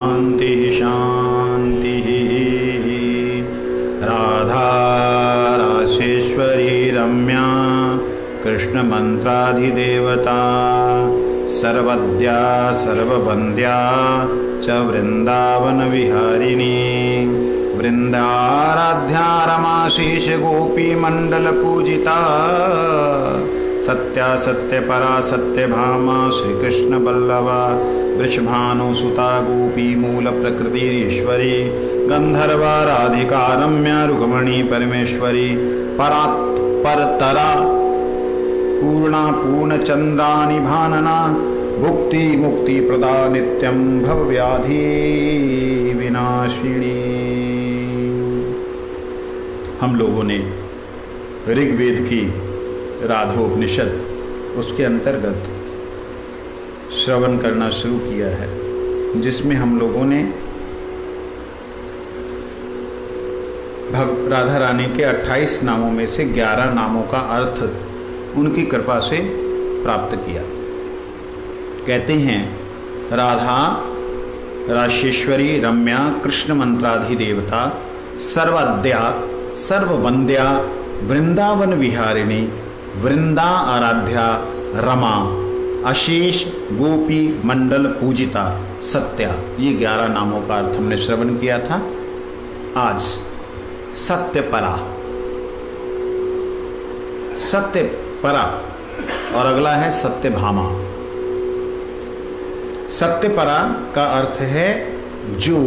शांति शांति। राधा रासेश्वरी रम्या कृष्ण मंत्राधिदेवता सर्वद्या सर्ववन्द्या च वृंदावन विहारिणी वृंदाराध्या रमाशीष गोपी मंडल पूजिता सत्या सत्य परा सत्य भामा श्री कृष्ण बल्लवा वृषभानु सुता गोपी मूल प्रकृति ईश्वरी गंधर्वा राधिका रम्या रुक्मणी परमेश्वरी परतरा पूर्णा पूर्ण चंद्रानि भानना भुक्ति मुक्ति प्रदा नित्यं भवव्याधि विनाशिनी। हम लोगों ने ऋग्वेद की राधोपनिषद उसके अंतर्गत श्रवण करना शुरू किया है, जिसमें हम लोगों ने राधा रानी के 28 नामों में से 11 नामों का अर्थ उनकी कृपा से प्राप्त किया। कहते हैं राधा राशेश्वरी रम्या कृष्ण मंत्राधिदेवता सर्वद्या सर्ववन्द्या वृंदावन विहारिणी वृंदा आराध्या रमा अशेष गोपी मंडल पूजिता सत्या, ये 11 नामों का अर्थ हमने श्रवण किया था। आज सत्यपरा, सत्यपरा और अगला है सत्यभामा। सत्यपरा का अर्थ है जो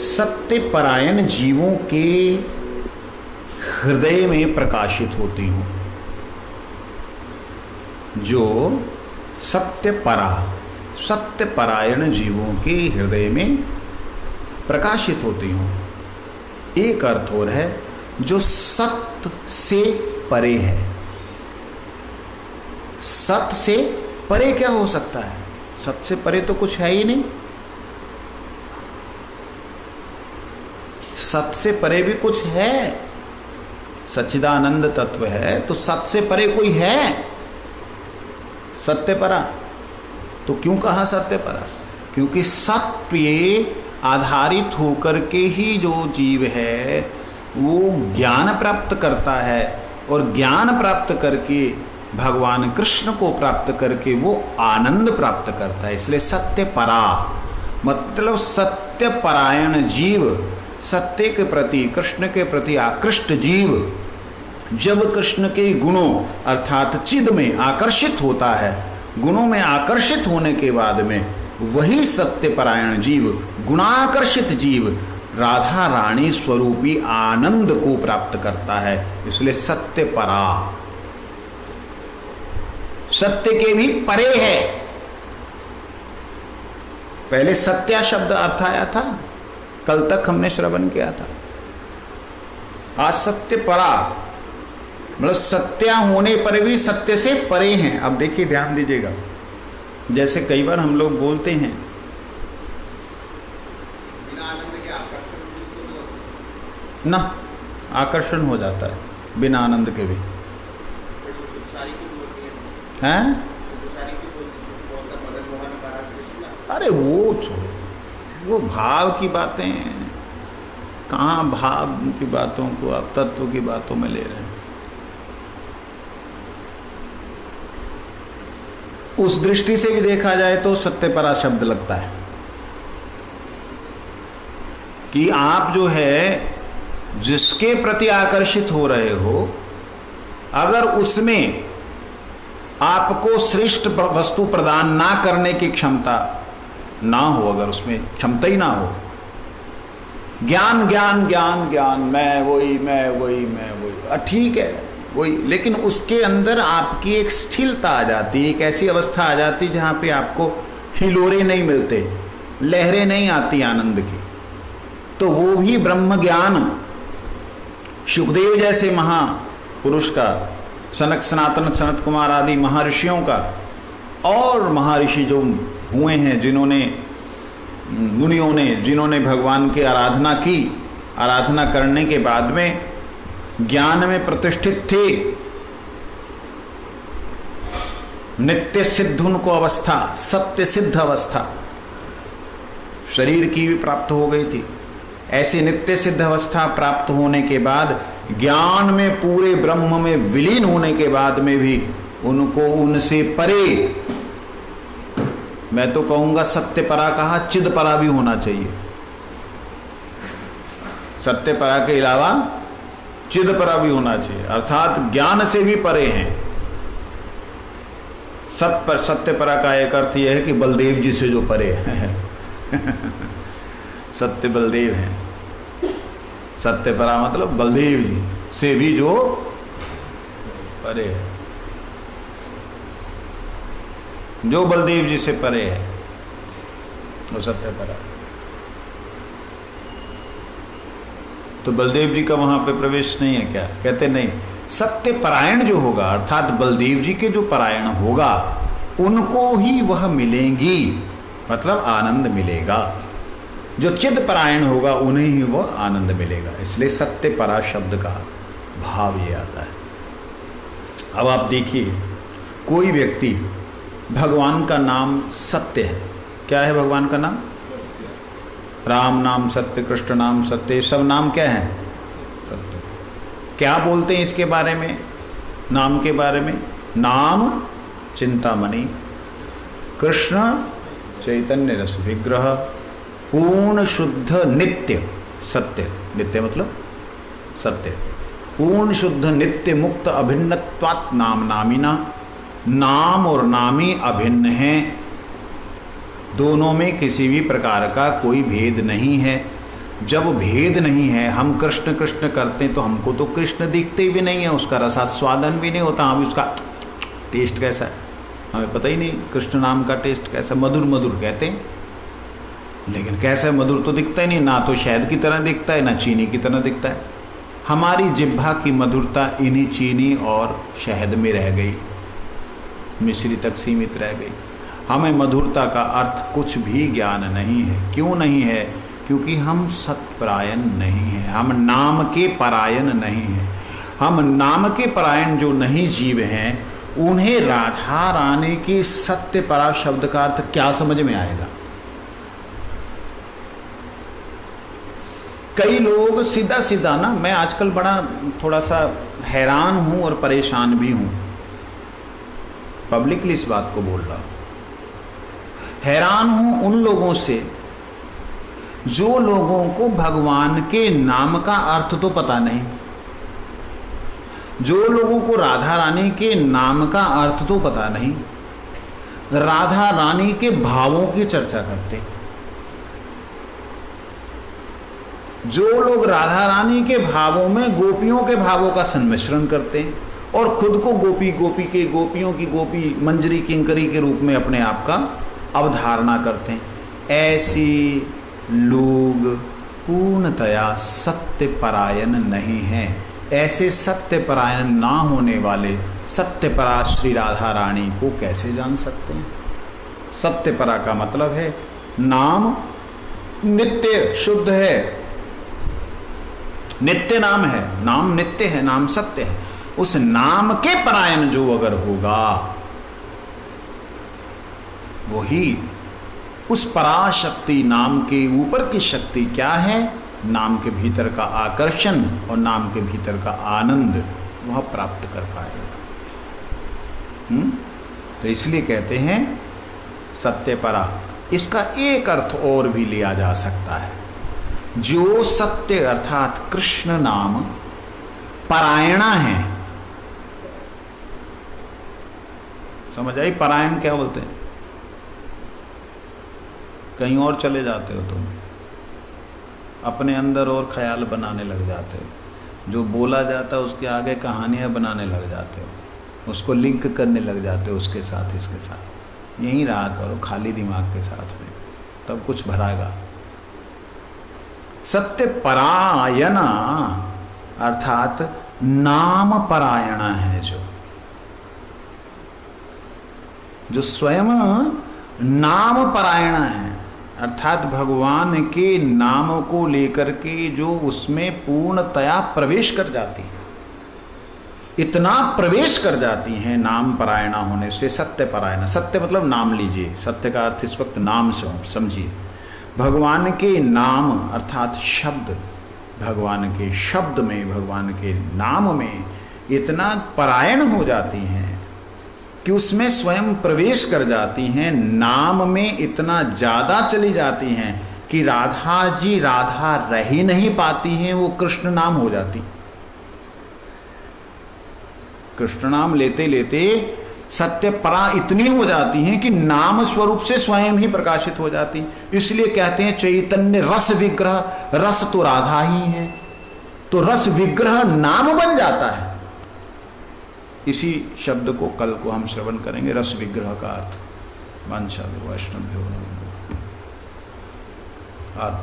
सत्यपरायण जीवों के हृदय में प्रकाशित होती हूं, जो सत्यपरा सत्यपरायण जीवों के हृदय में प्रकाशित होती हूं। एक अर्थ और है जो सत्य से परे है। सत्य से परे क्या हो सकता है? सत्य से परे तो कुछ है ही नहीं। सत्य से परे भी कुछ है, सच्चिदानंद तत्व है, तो सत्य से परे कोई है? सत्यपरा। तो क्यों कहा सत्यपरा? क्योंकि सत्य पे आधारित होकर के ही जो जीव है वो ज्ञान प्राप्त करता है, और ज्ञान प्राप्त करके भगवान कृष्ण को प्राप्त करके वो आनंद प्राप्त करता है। इसलिए सत्यपरा मतलब सत्यपरायण जीव, सत्य के प्रति कृष्ण के प्रति आकृष्ट जीव जब कृष्ण के गुणों अर्थात चिद में आकर्षित होता है, गुणों में आकर्षित होने के बाद में वही सत्यपरायण जीव, गुणाकर्षित जीव राधा रानी स्वरूपी आनंद को प्राप्त करता है। इसलिए सत्यपरा, सत्य के भी परे है। पहले सत्या शब्द अर्थ आया था, कल तक हमने श्रवण किया था। आज सत्यपरा मतलब सत्या होने पर भी सत्य से परे हैं। अब देखिए, ध्यान दीजिएगा, जैसे कई बार हम लोग बोलते हैं ना, आकर्षण हो जाता है बिना आनंद के भी, हैं? अरे वो छोड़ो, वो भाव की बातें हैं। कहाँ भाव की बातों को आप तत्व की बातों में ले रहे हैं? उस दृष्टि से भी देखा जाए तो सत्यपरा शब्द लगता है कि आप जो है जिसके प्रति आकर्षित हो रहे हो, अगर उसमें आपको श्रेष्ठ वस्तु प्रदान ना करने की क्षमता ना हो, अगर उसमें क्षमता ही ना हो, ज्ञान ज्ञान ज्ञान ज्ञान, मैं वही मैं वही मैं वही, ठीक है वही, लेकिन उसके अंदर आपकी एक स्थिरता आ जाती है, एक ऐसी अवस्था आ जाती जहां पे आपको हिलोरे नहीं मिलते, लहरें नहीं आती आनंद की, तो वो भी ब्रह्म ज्ञान सुखदेव जैसे महापुरुष का, सनक सनातन सनत कुमार आदि महर्षियों का, और महर्षि जो हुए हैं जिन्होंने, मुनियों ने जिन्होंने भगवान की आराधना की, आराधना करने के बाद में ज्ञान में प्रतिष्ठित थे, नित्य सिद्ध उनको अवस्था, सत्य सिद्ध अवस्था, शरीर की भी प्राप्त हो गई थी। ऐसी नित्य सिद्ध अवस्था प्राप्त होने के बाद, ज्ञान में पूरे ब्रह्म में विलीन होने के बाद में भी उनको उनसे परे, मैं तो कहूंगा सत्य परा कहा, चिद परा भी होना चाहिए। सत्य परा के अलावा चिद परा भी होना चाहिए, अर्थात ज्ञान से भी परे हैं। सत्य परा का एक अर्थ यह है कि बलदेव जी से जो परे है सत्य बलदेव हैं। सत्य परा मतलब बलदेव जी से भी जो परे है, जो बलदेव जी से परे है वो सत्य परा। तो बलदेव जी का वहां पे प्रवेश नहीं है क्या? कहते नहीं, सत्य परायण जो होगा, अर्थात बलदेव जी के जो परायण होगा उनको ही वह मिलेंगी, मतलब आनंद मिलेगा। जो चिद परायण होगा उन्हें ही वह आनंद मिलेगा। इसलिए सत्य परा शब्द का भाव ये आता है। अब आप देखिए, कोई व्यक्ति, भगवान का नाम सत्य है। क्या है भगवान का नाम? राम नाम सत्य, कृष्ण नाम सत्य, सब नाम क्या है? सत्य। क्या बोलते हैं इसके बारे में, नाम के बारे में? नाम चिंतामणि, कृष्ण चैतन्य रस विग्रह, पूर्ण शुद्ध नित्य सत्य। नित्य मतलब सत्य। पूर्ण शुद्ध नित्य मुक्त अभिन्नत्वात् नाम नामिना। नाम और नामी अभिन्न हैं, दोनों में किसी भी प्रकार का कोई भेद नहीं है। जब भेद नहीं है, हम कृष्ण कृष्ण करते हैं तो हमको तो कृष्ण दिखते भी नहीं है, उसका रसास्वादन भी नहीं होता, हम उसका टेस्ट कैसा है हमें पता ही नहीं। कृष्ण नाम का टेस्ट कैसा? मधुर मधुर कहते हैं, लेकिन कैसा मधुर तो दिखता ही नहीं, ना तो शहद की तरह दिखता है ना चीनी की तरह दिखता है। हमारी जिह्वा की मधुरता इन्हीं चीनी और शहद में रह गई, मिश्री तक सीमित रह गई। हमें मधुरता का अर्थ कुछ भी ज्ञान नहीं है। क्यों नहीं है? क्योंकि हम सत्परायण नहीं हैं, हम नाम के परायण नहीं हैं। हम नाम के परायण जो नहीं जीव हैं, उन्हें राधा रानी की सत्य परा शब्द का अर्थ क्या समझ में आएगा? कई लोग सीधा सीधा ना, मैं आजकल बड़ा थोड़ा सा हैरान हूं और परेशान भी हूं, पब्लिकली इस बात को बोल रहा हूं। हैरान हूं उन लोगों से जो लोगों को भगवान के नाम का अर्थ तो पता नहीं, जो लोगों को राधा रानी के नाम का अर्थ तो पता नहीं, राधा रानी के भावों की चर्चा करते। जो लोग राधा रानी के भावों में गोपियों के भावों का संमिश्रण करते हैं और खुद को गोपी गोपी के, गोपियों की गोपी, मंजरी किंकरी के रूप में अपने आप का अवधारणा करते हैं, ऐसी लोग पूर्णतया सत्य परायण नहीं हैं। ऐसे सत्य परायण ना होने वाले सत्यपरा श्री राधा रानी को कैसे जान सकते हैं? सत्यपरा का मतलब है नाम नित्य शुद्ध है, नित्य नाम है, नाम नित्य है, नाम सत्य है। उस नाम के परायण जो अगर होगा, वही उस पराशक्ति, नाम के ऊपर की शक्ति क्या है? नाम के भीतर का आकर्षण और नाम के भीतर का आनंद वह प्राप्त कर पाएगा। तो इसलिए कहते हैं सत्यपरा। इसका एक अर्थ और भी लिया जा सकता है, जो सत्य अर्थात कृष्ण नाम परायणा है। समझ आई? परायण क्या बोलते हैं? कहीं और चले जाते हो तुम, अपने अंदर और ख्याल बनाने लग जाते हो, जो बोला जाता है उसके आगे कहानियां बनाने लग जाते हो, उसको लिंक करने लग जाते हो उसके साथ, इसके साथ। यहीं रहा करो खाली दिमाग के साथ में, तब कुछ भराएगा। सत्य परायणा अर्थात नाम परायणा है, जो स्वयं नाम परायणा है, अर्थात भगवान के नाम को लेकर के जो उसमें पूर्णतया प्रवेश कर जाती है, इतना प्रवेश कर जाती हैं नाम परायणा होने से। सत्य परायणा, सत्य मतलब नाम लीजिए, सत्य का अर्थ इस वक्त नाम समझिए। भगवान के नाम अर्थात शब्द, भगवान के शब्द में, भगवान के नाम में इतना परायण हो जाती हैं कि उसमें स्वयं प्रवेश कर जाती हैं, नाम में इतना ज़्यादा चली जाती हैं कि राधा जी राधा रह ही नहीं पाती हैं, वो कृष्ण नाम हो जाती। कृष्ण नाम लेते लेते सत्य परा इतनी हो जाती हैं कि नाम स्वरूप से स्वयं ही प्रकाशित हो जाती। इसलिए कहते हैं चैतन्य रस विग्रह, रस तो राधा ही है, तो रस विग्रह नाम बन जाता है। इसी शब्द को कल को हम श्रवण करेंगे, रस विग्रह का अर्थ। वंशा वैष्णव आरती।